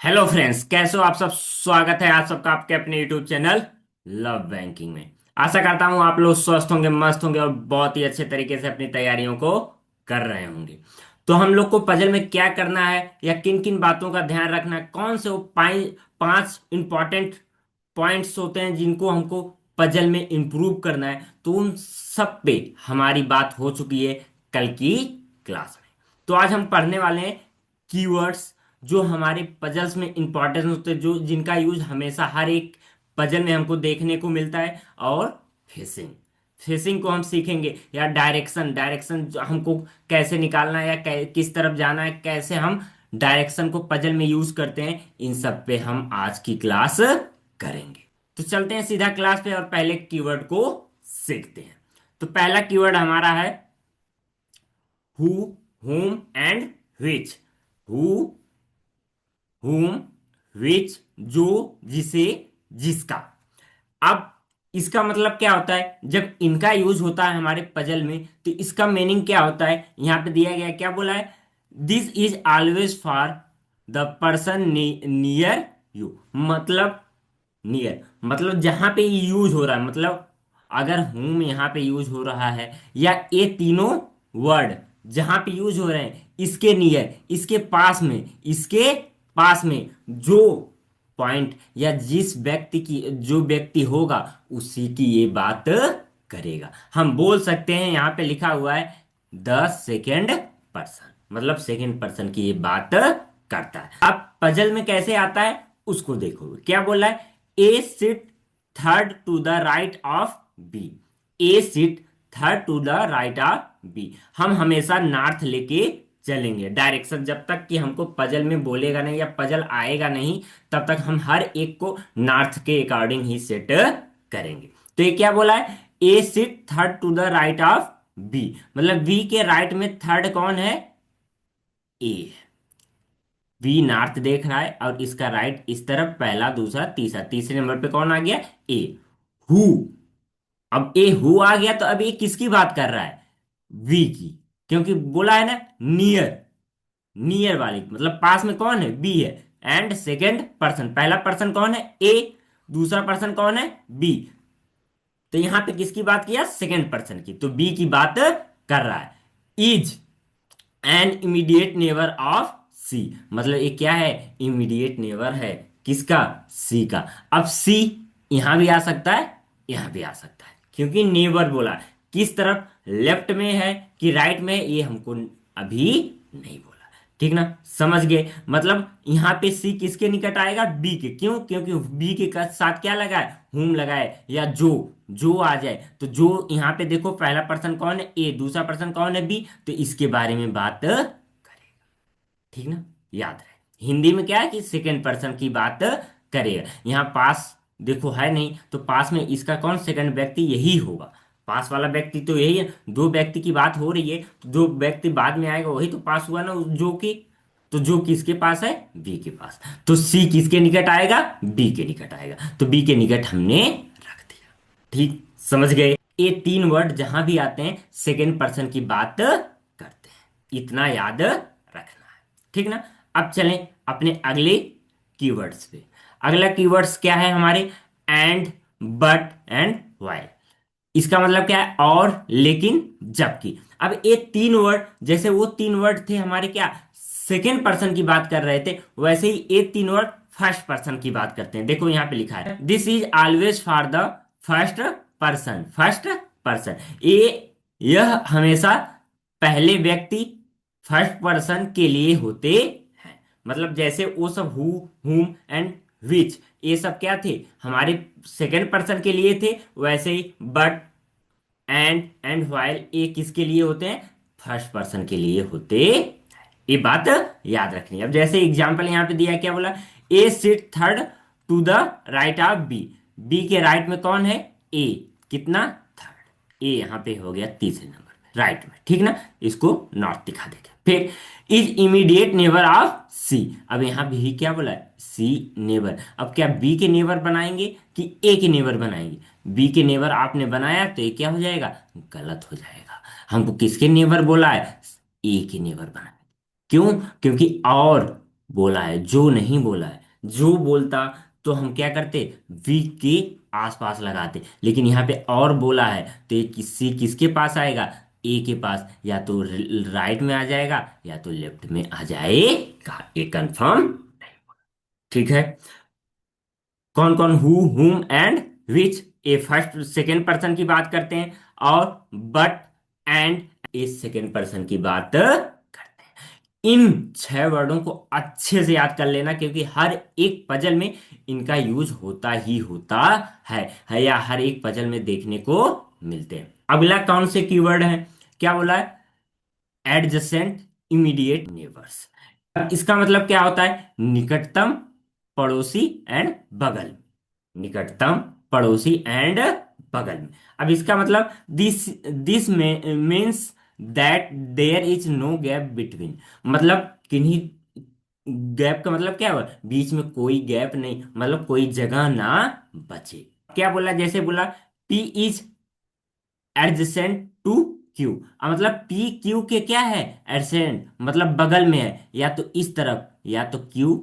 Hello friends, कैसे हो आप सब। स्वागत है आप सबका आपके अपने यूट्यूब चैनल लव बैंकिंग में। आशा करता हूँ आप लोग स्वस्थ होंगे, मस्त होंगे और बहुत ही अच्छे तरीके से अपनी तैयारियों को कर रहे होंगे। तो हम लोग को पजल में क्या करना है या किन किन बातों का ध्यान रखना है, कौन से वो पांच इंपॉर्टेंट पॉइंट्स होते हैं जिनको हमको पजल में इंप्रूव करना है, तो उन सब पे हमारी बात हो चुकी है कल की क्लास में। तो आज हम पढ़ने वाले हैं कीवर्ड्स जो हमारे पजल्स में इंपॉर्टेंट होते हैं, जो जिनका यूज हमेशा हर एक पजल में हमको देखने को मिलता है। और फेसिंग फेसिंग को हम सीखेंगे, या डायरेक्शन डायरेक्शन हमको कैसे निकालना है या किस तरफ जाना है, कैसे हम डायरेक्शन को पजल में यूज करते हैं, इन सब पे हम आज की क्लास करेंगे। तो चलते हैं सीधा क्लास पे और पहले कीवर्ड को सीखते हैं। तो पहला कीवर्ड हमारा है who, whom and which। Who, whom, which, जो, जिसे, जिसका। अब इसका मतलब क्या होता है जब इनका यूज होता है हमारे पजल में, तो इसका मीनिंग क्या होता है यहां पे दिया गया है, क्या बोला है। This is always for the person near you. मतलब नियर मतलब जहां पे यूज हो रहा है, मतलब अगर हूम यहां पे यूज हो रहा है, या ये तीनों वर्ड जहां पे यूज हो रहे हैं, इसके नियर, इसके पास में, इसके पास में जो पॉइंट या जिस व्यक्ति की, जो व्यक्ति होगा उसी की ये बात करेगा। हम बोल सकते हैं यहां पे लिखा हुआ है द सेकेंड पर्सन, मतलब सेकेंड पर्सन की ये बात करता है। अब पजल में कैसे आता है उसको देखो, क्या बोला है। A sit third to the right of B. A sit third to the right of B. हम हमेशा नॉर्थ लेके चलेंगे डायरेक्शन, जब तक कि हमको पजल में बोलेगा नहीं या पजल आएगा नहीं, तब तक हम हर एक को नॉर्थ के अकॉर्डिंग ही सेट करेंगे। तो ये क्या बोला है, A sit third to the right of B, मतलब बी के राइट में थर्ड कौन है, ए। बी नॉर्थ देख रहा है और इसका राइट इस तरफ पहला दूसरा तीसरा, तीसरे नंबर पे कौन आ गया, ए। हु। अब ए हु आ गया तो अब ये किसकी बात कर रहा है, वी की। क्योंकि बोला है ना नियर, नियर वाली मतलब पास में कौन है, बी है। एंड सेकेंड पर्सन, पहला पर्सन कौन है, ए। दूसरा पर्सन कौन है, बी। तो यहां पे किसकी बात किया, सेकेंड पर्सन की, तो बी की बात कर रहा है। Is an immediate neighbour of C, मतलब ये क्या है, इमीडिएट नेबर है किसका, सी का। अब सी यहां भी आ सकता है, यहां भी आ सकता है, क्योंकि नेबर बोला। किस तरफ, लेफ्ट में है कि राइट में है, ये हमको अभी नहीं बोला। ठीक ना, समझ गए। मतलब यहां पे सी किसके निकट आएगा, बी के। क्यों, क्योंकि बी के साथ क्या लगा है, हुम लगा है, या जो, जो आ जाए तो जो। यहां पे देखो पहला पर्सन कौन है, ए। दूसरा पर्सन कौन है, बी। तो इसके बारे में बात करेगा। ठीक ना, याद रहे हिंदी में क्या है कि सेकंड पर्सन की बात करेगा। यहाँ पास देखो है नहीं, तो पास में इसका कौन सेकंड व्यक्ति यही होगा। पास वाला व्यक्ति तो यही है, दो व्यक्ति की बात हो रही है, जो व्यक्ति बाद में आएगा वही तो पास हुआ ना, जो कि। तो जो किसके पास है, बी के पास। तो सी किसके निकट आएगा, बी के निकट आएगा, तो बी के निकट हमने रख दिया। ठीक, समझ गए। ये तीन वर्ड जहां भी आते हैं सेकंड पर्सन की बात करते हैं, इतना याद रखना है। ठीक ना। अब चलें अपने अगले कीवर्ड्स पे। अगला कीवर्ड्स क्या है हमारे, एंड, बट एंड वाइल। इसका मतलब क्या है, और, लेकिन, जबकि। अब ये तीन वर्ड, जैसे वो तीन वर्ड थे हमारे क्या, सेकेंड पर्सन की बात कर रहे थे, वैसे ही ये तीन वर्ड फर्स्ट पर्सन की बात करते हैं। देखो यहां पे लिखा है this is always for the first person. First person, ये, यह हमेशा पहले व्यक्ति, फर्स्ट पर्सन के लिए होते हैं। मतलब जैसे वो सब हु, हुम एंड विच, ये सब क्या थे, हमारे सेकेंड पर्सन के लिए थे, वैसे ही बट, एंड व्हाइल, ये किसके लिए होते हैं, फर्स्ट पर्सन के लिए होते हैं। ये बात याद रखनी है। अब जैसे एग्जांपल यहां पे दिया, क्या बोला, A sit third to the right of B. B के राइट में कौन है, ए। कितना, थर्ड। ए यहां पे हो गया तीसरे नंबर में, राइट में। ठीक ना, इसको नॉट दिखा देंगे। फिर इज इमीडिएट नेबर ऑफ सी। अब यहां भी क्या बोला है, सी नेबर। अब क्या बी के नेबर बनाएंगे कि ए के नेबर बनाएंगे, बी के नेबर आपने बनाया तो ये क्या हो जाएगा, गलत हो जाएगा। हमको किसके नेबर बोला है, ए के नेबर बनाए। क्यों, क्योंकि और बोला है, जो नहीं बोला है। जो बोलता तो हम क्या करते, वी के आसपास लगाते, लेकिन यहाँ पे और बोला है तो ये किसी किसके पास आएगा, ए के पास, या तो राइट में आ जाएगा या तो लेफ्ट में आ जाएगा, ये कंफर्म। ठीक है। कौन कौन, हु, हुम एंड विच, ये फर्स्ट सेकेंड पर्सन की बात करते हैं, और बट एंड ये सेकेंड पर्सन की बात करते हैं। इन 6 वर्डों को अच्छे से याद कर लेना, क्योंकि हर एक पजल में इनका यूज होता ही होता है या हर एक पजल में देखने को मिलते हैं। अगला कौन से कीवर्ड है, क्या बोला है, एडजेसेंट, इमीडिएट नेबर्स। इसका मतलब क्या होता है, निकटतम पड़ोसी एंड बगल, निकटतम पड़ोसी एंड बगल में। अब इसका मतलब this this means that there is no gap between, मतलब किन्हीं, गैप का मतलब क्या हुआ, बीच में कोई गैप नहीं, मतलब कोई जगह ना बचे। क्या बोला, जैसे बोला P is adjacent to Q, मतलब पी क्यू के क्या है, एडजेसेंट मतलब बगल में है, या तो इस तरफ या तो क्यू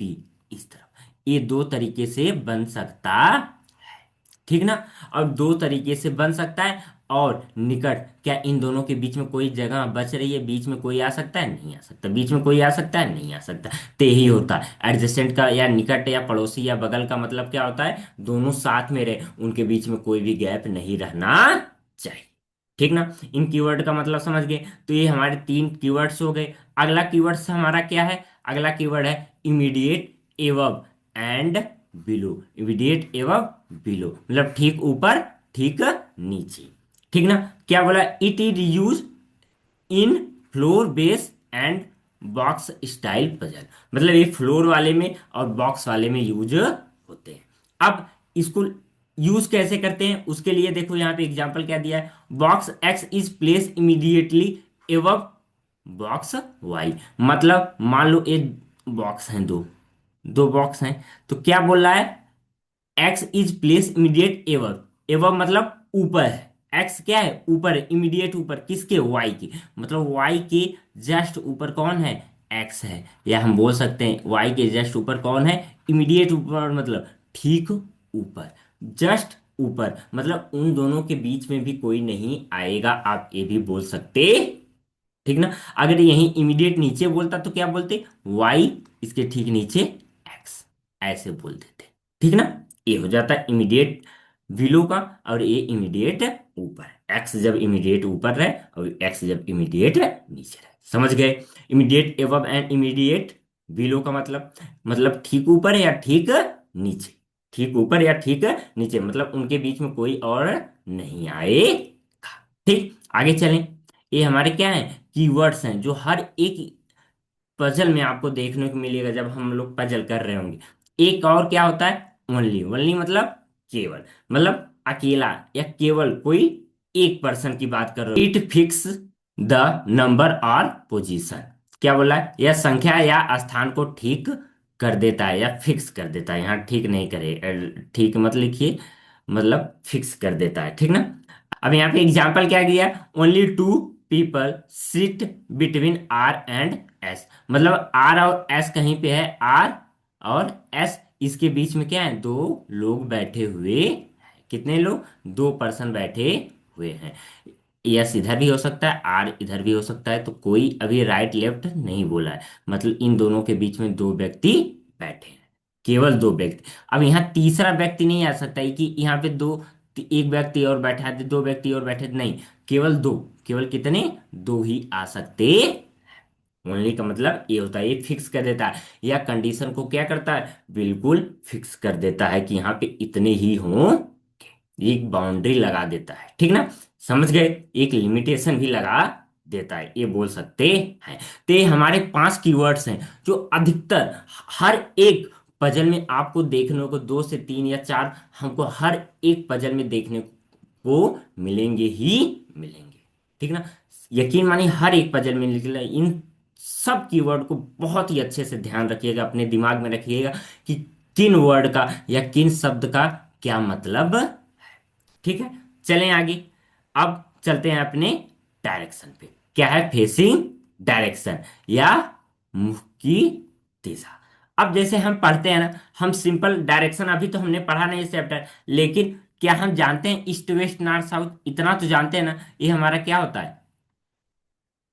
पी इस तरफ, ये दो तरीके से बन सकता, ठीक ना। और दो तरीके से बन सकता है। और निकट, क्या इन दोनों के बीच में कोई जगह बच रही है, बीच में कोई आ सकता है, नहीं आ सकता, बीच में कोई आ सकता है, नहीं आ सकता। ते ही होता है एडजेसेंट का, या निकट या पड़ोसी या बगल का मतलब क्या होता है, दोनों साथ में रहे, उनके बीच में कोई भी गैप नहीं रहना चाहिए, ठीक ना। इन कीवर्ड का मतलब समझ गए। तो ये हमारे 3 कीवर्ड्स हो गए। अगला कीवर्ड्स हमारा क्या है, अगला कीवर्ड है immediate एवब and below. Immediate एवब below मतलब ठीक ऊपर, ठीक नीचे, ठीक ना। क्या बोला, it is use in floor base and box style puzzle, मतलब ये फ्लोर वाले में और बॉक्स वाले में यूज होते हैं। अब इसको यूज कैसे करते हैं, उसके लिए देखो यहाँ पे एग्जांपल क्या दिया है, box X is place immediately above box Y, मतलब मान लो एक बॉक्स हैं, दो दो बॉक्स हैं, तो क्या बोल रहा है, x is place immediate ever, ever मतलब ऊपर है, एक्स क्या है ऊपर है, इमीडिएट ऊपर किसके, वाई के, मतलब वाई के जस्ट ऊपर कौन है, एक्स है, या हम बोल सकते हैं वाई के जस्ट ऊपर कौन है, इमीडिएट ऊपर मतलब ठीक ऊपर, जस्ट ऊपर मतलब उन दोनों के बीच में भी कोई नहीं आएगा, आप ये भी बोल सकते, ठीक ना। अगर यही इमीडिएट नीचे बोलता तो क्या बोलते, वाई इसके ठीक नीचे एक्स, ऐसे बोल देते, ठीक ना। ये हो जाता है इमीडिएट बिलो का, और ये इमीडिएट ऊपर, एक्स जब इमीडिएट ऊपर रहे और एक्स जब इमीडिएट नीचे रहे, समझ गए। Immediate above and immediate below का मतलब ठीक ऊपर या ठीक नीचे, ठीक ऊपर या ठीक नीचे, मतलब उनके बीच में कोई और नहीं आएगा। ठीक, आगे चलें। ये हमारे क्या है, कीवर्ड्स हैं जो हर एक पजल में आपको देखने को मिलेगा जब हम लोग पजल कर रहे होंगे। एक और क्या होता है, ओनली, ओनली मतलब केवल, मतलब अकेला या केवल कोई एक पर्सन की बात कर रहे हो। इट फिक्स द नंबर और पोजीशन, क्या बोला है, यह संख्या या स्थान को ठीक कर देता है या फिक्स कर देता है, यहाँ ठीक नहीं करे, ठीक मत लिखिए, मतलब फिक्स कर देता है, ठीक ना। अब यहाँ पे एग्जाम्पल क्या दिया, only two people sit between R and S, मतलब आर और एस कहीं पे है, आर और एस इसके बीच में क्या है, दो लोग बैठे हुए हैं। कितने लोग, 2 पर्सन बैठे हुए हैं। यस इधर भी हो सकता है, आर इधर भी हो सकता है, तो कोई अभी राइट लेफ्ट नहीं बोला है, मतलब इन दोनों के बीच में 2 व्यक्ति बैठे हैं, केवल 2 व्यक्ति। अब यहाँ तीसरा व्यक्ति नहीं आ सकता है कि यहाँ पे एक व्यक्ति और बैठा है, 2 व्यक्ति और बैठे, नहीं, केवल दो, केवल कितने, दो ही आ सकते। ओनली का मतलब ये होता है, ये फिक्स कर देता है, या कंडीशन को क्या करता है, बिल्कुल फिक्स कर देता है कि यहाँ पे इतने ही हों, एक बाउंड्री लगा देता है, ठीक ना। समझ गए, एक लिमिटेशन भी लगा देता है, ये बोल सकते हैं। तो ये हमारे 5 कीवर्ड्स हैं जो अधिकतर हर एक पजल में आपको देखने को 2 से 3 या 4, हमको हर एक पजल में देखने को मिलेंगे ही मिलेंगे, ठीक ना। यकीन मानिए हर एक पजल में निकले, इन सब कीवर्ड को बहुत ही अच्छे से ध्यान रखिएगा, अपने दिमाग में रखिएगा कि किन वर्ड का या किन शब्द का क्या मतलब, ठीक है। चलें आगे। अब चलते हैं अपने डायरेक्शन पे, क्या है फेसिंग डायरेक्शन या मुख की तीसरा। अब जैसे हम पढ़ते हैं ना, हम सिंपल डायरेक्शन अभी तो हमने पढ़ा नहीं इस चैप्टर, लेकिन क्या हम जानते हैं ईस्ट वेस्ट नॉर्थ साउथ? इतना तो जानते हैं ना, ये हमारा क्या होता है?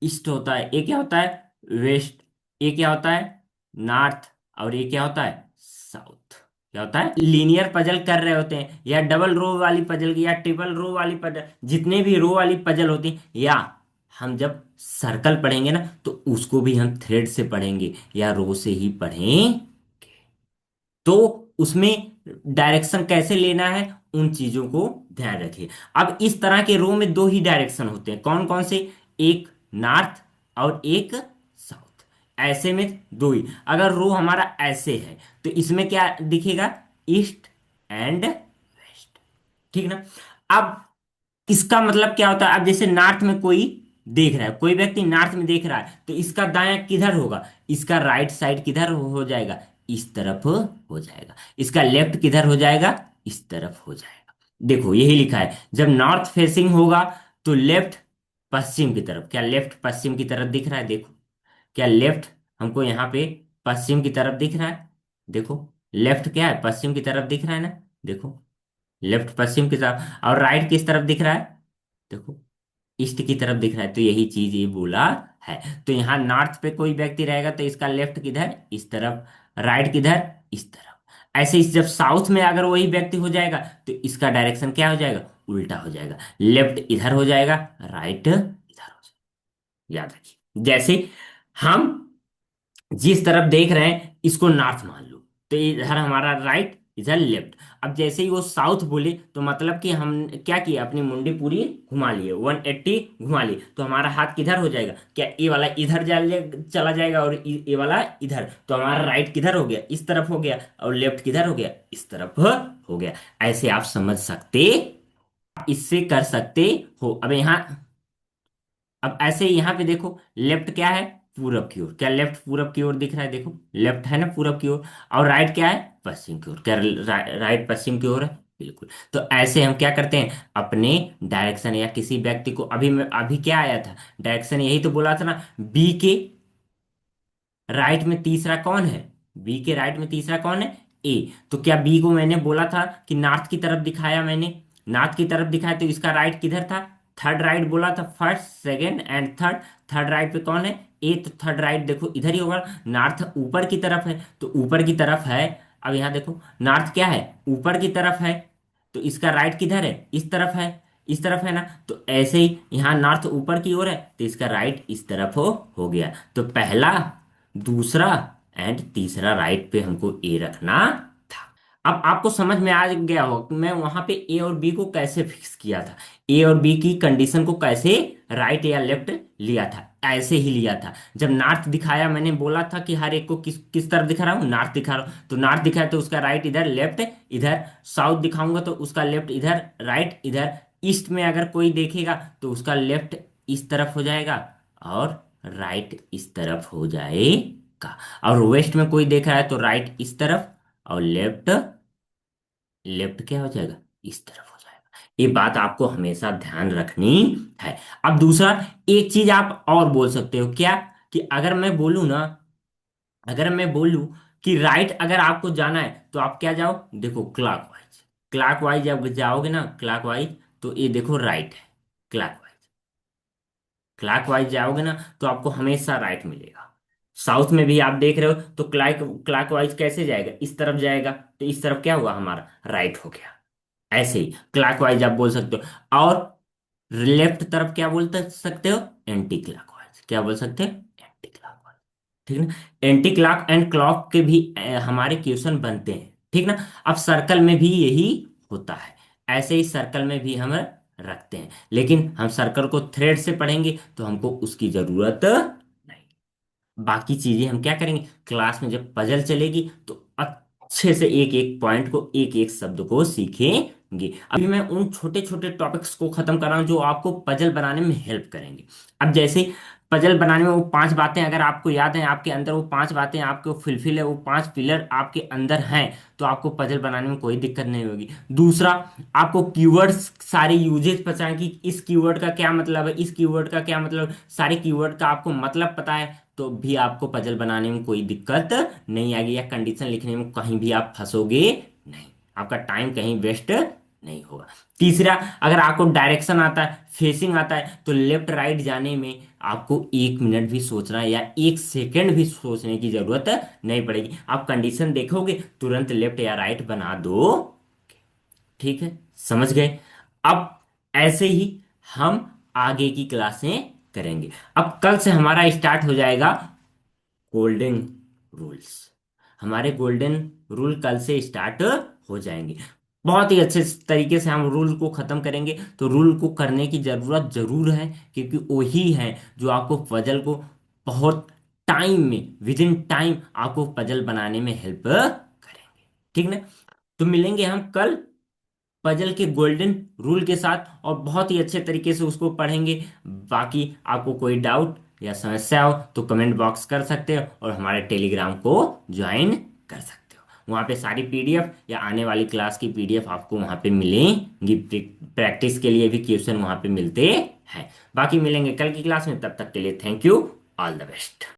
ईस्ट होता है, ये क्या होता है? वेस्ट। ये क्या होता है? नॉर्थ। और ये क्या होता है? साउथ। क्या होता है? लीनियर पजल कर रहे होते हैं, या डबल रो वाली पजल या ट्रिपल रो वाली पजल, जितने भी रो वाली पजल होती हैं, या हम जब सर्कल पढ़ेंगे ना तो उसको भी हम थ्रेड से पढ़ेंगे या रो से ही पढ़ें। तो उसमें डायरेक्शन कैसे लेना है, उन चीजों को ध्यान रखिए। अब इस तरह के रो में दो ही डायरेक्शन होते हैं, कौन कौन से? एक नॉर्थ और एक साउथ। ऐसे में दो ही। अगर रो हमारा ऐसे है तो इसमें क्या दिखेगा? East and west. ठीक ना? अब इसका मतलब क्या होता है? अब जैसे नॉर्थ में कोई देख रहा है, कोई व्यक्ति नॉर्थ में देख रहा है, तो इसका दायां किधर होगा? इसका राइट साइड किधर हो जाएगा? इस तरफ हो जाएगा। इसका लेफ्ट किधर हो जाएगा? इस तरफ हो जाएगा। देखो यही लिखा है, जब नॉर्थ फेसिंग होगा तो लेफ्ट पश्चिम की तरफ। क्या लेफ्ट पश्चिम की तरफ दिख रहा है? देखो, क्या लेफ्ट हमको यहाँ पे पश्चिम की तरफ दिख रहा है? देखो, लेफ्ट क्या है? पश्चिम की तरफ दिख रहा है ना? देखो, लेफ्ट पश्चिम की तरफ। और राइट किस तरफ दिख रहा है? देखो, ईस्ट की तरफ दिख रहा है। तो यही चीज ये बोला है। तो यहाँ नॉर्थ पे कोई व्यक्ति रहेगा तो इसका लेफ्ट किधर? इस तरफ। राइट किधर? इस तरफ। ऐसे ही जब साउथ में अगर वही व्यक्ति हो जाएगा तो इसका डायरेक्शन क्या हो जाएगा? उल्टा हो जाएगा। लेफ्ट इधर हो जाएगा, राइट इधर हो जाएगा। याद रखिए, जैसे हम जिस तरफ देख रहे हैं इसको नॉर्थ मान लो, तो इधर हमारा राइट, इधर लेफ्ट। अब जैसे ही वो साउथ बोले तो मतलब कि हम क्या किए? अपनी मुंडी पूरी घुमा लिए, 180 घुमा लिए। तो हमारा हाथ किधर हो जाएगा? क्या ये वाला इधर चला जाएगा और ये वाला इधर? तो हमारा राइट किधर हो गया? इस तरफ हो गया। और लेफ्ट किधर हो गया? इस तरफ हो गया। ऐसे आप समझ सकते, इससे कर सकते हो। अब यहाँ, अब ऐसे ही यहाँ पे देखो, लेफ्ट क्या है? पूरब की ओर। क्या लेफ्ट पूरब की ओर दिख रहा है? देखो, लेफ्ट है ना पूरब की ओर। और राइट क्या है? पश्चिम की ओर। क्या राइट पश्चिम की ओर है? बिल्कुल। तो ऐसे हम क्या करते हैं? अपने डायरेक्शन या किसी व्यक्ति को, अभी क्या आया था? डायरेक्शन यही तो बोला था ना, बी के राइट में तीसरा कौन है? बी के राइट में तीसरा कौन है? ए। तो क्या बी को मैंने बोला था कि नॉर्थ की तरफ दिखाया मैंने? नॉर्थ की तरफ दिखाया तो इसका राइट किधर था? थर्ड राइट बोला था, first second and third. Third right पे कौन है? ए। तो थर्ड राइट देखो इधर ही होगा। नॉर्थ ऊपर की तरफ है तो ऊपर की तरफ है। अब यहाँ देखो, नॉर्थ क्या है? ऊपर की तरफ है। तो इसका राइट किधर है? इस तरफ है। इस तरफ है ना? तो ऐसे ही यहाँ नॉर्थ ऊपर की ओर है तो इसका राइट इस तरफ हो गया। तो पहला, दूसरा एंड तीसरा राइट पे हमको ए रखना था। अब आपको समझ में आ गया हो कि मैं वहां पे ए और बी को कैसे फिक्स किया था, ए और बी की कंडीशन को कैसे राइट या लेफ्ट लिया था। ऐसे ही लिया था। जब नॉर्थ दिखाया, मैंने बोला था कि हर एक को किस किस तरफ दिखा रहा हूँ? नॉर्थ दिखा रहा हूँ। तो नॉर्थ दिखाया तो उसका राइट इधर, लेफ्ट इधर। साउथ दिखाऊंगा तो उसका लेफ्ट इधर, राइट इधर। ईस्ट में अगर कोई देखेगा तो उसका लेफ्ट इस तरफ हो जाएगा और राइट इस तरफ हो जाएगा। और वेस्ट में कोई देख रहा है तो राइट इस तरफ और लेफ्ट, लेफ्ट क्या हो जाएगा? इस तरफ हो जाएगा। ये बात आपको हमेशा ध्यान रखनी है। अब दूसरा, एक चीज आप और बोल सकते हो, क्या? कि अगर मैं बोलूँ ना, अगर मैं बोलूँ कि राइट अगर आपको जाना है तो आप क्या जाओ? देखो, क्लॉकवाइज। क्लॉकवाइज जब जाओगे ना, क्लॉकवाइज, तो ये देखो राइट है। क्लॉकवाइज, क्लॉकवाइज जाओगे ना तो आपको हमेशा राइट मिलेगा। साउथ में भी आप देख रहे हो तो क्लॉकवाइज कैसे जाएगा? इस तरफ जाएगा। तो इस तरफ क्या हुआ हमारा? राइट हो गया। ऐसे ही क्लॉकवाइज आप बोल सकते हो। और लेफ्ट तरफ क्या बोल सकते हो? Anti clockwise. क्या बोल सकते हैं? Anti clockwise. ठीक ना? एंटी क्लॉक एंड क्लॉक के भी हमारे क्वेश्चन बनते हैं। ठीक ना? अब सर्कल में भी यही होता है। ऐसे ही सर्कल में भी हम रखते हैं, लेकिन हम सर्कल को थ्रेड से पढ़ेंगे तो हमको उसकी जरूरत नहीं। बाकी चीजें हम क्या करेंगे? क्लास में जब पजल चलेगी तो अच्छे से एक एक पॉइंट को, एक एक शब्द को सीखेंगे। अभी मैं उन छोटे छोटे टॉपिक्स को खत्म कर रहा हूं जो आपको पजल बनाने में हेल्प करेंगे। अब जैसे पजल बनाने में वो पांच बातें अगर आपको याद है, आपके अंदर वो पांच बातें आपको फुलफिल है, वो पांच पिलर आपके अंदर हैं, तो आपको पजल बनाने में कोई दिक्कत नहीं होगी। दूसरा, आपको कीवर्ड्स सारे यूजेस पता है कि इस कीवर्ड का क्या मतलब है, इस कीवर्ड का क्या मतलब, सारे कीवर्ड का आपको मतलब पता है, तो भी आपको पजल बनाने में कोई दिक्कत नहीं आएगी, या कंडीशन लिखने में कहीं भी आप फंसोगे नहीं, आपका टाइम कहीं वेस्ट नहीं होगा। तीसरा, अगर आपको डायरेक्शन आता है, फेसिंग आता है, तो लेफ्ट राइट जाने में आपको 1 मिनट भी सोचना या 1 सेकंड भी सोचने की जरूरत नहीं पड़ेगी। आप कंडीशन देखोगे, तुरंत लेफ्ट या राइट बना दो। ठीक है, समझ गए। अब ऐसे ही हम आगे की क्लासें करेंगे। अब कल से हमारा स्टार्ट हो जाएगा गोल्डन रूल्स। हमारे गोल्डन रूल कल से स्टार्ट हो जाएंगे। बहुत ही अच्छे तरीके से हम रूल को खत्म करेंगे। तो रूल को करने की जरूरत जरूर है, क्योंकि वही है जो आपको पजल को बहुत टाइम में, विद इन टाइम आपको पजल बनाने में हेल्प करेंगे। ठीक ना? तो मिलेंगे हम कल पजल के गोल्डन रूल के साथ, और बहुत ही अच्छे तरीके से उसको पढ़ेंगे। बाकी आपको कोई डाउट या समस्या हो तो कमेंट बॉक्स कर सकते हो, और हमारे टेलीग्राम को ज्वाइन कर सकते हो। वहाँ पे सारी पीडीएफ या आने वाली क्लास की पीडीएफ आपको वहाँ पे मिलेंगी। प्रैक्टिस के लिए भी क्वेश्चन वहाँ पे मिलते हैं। बाकी मिलेंगे कल की क्लास में, तब तक के लिए thank you, all the best.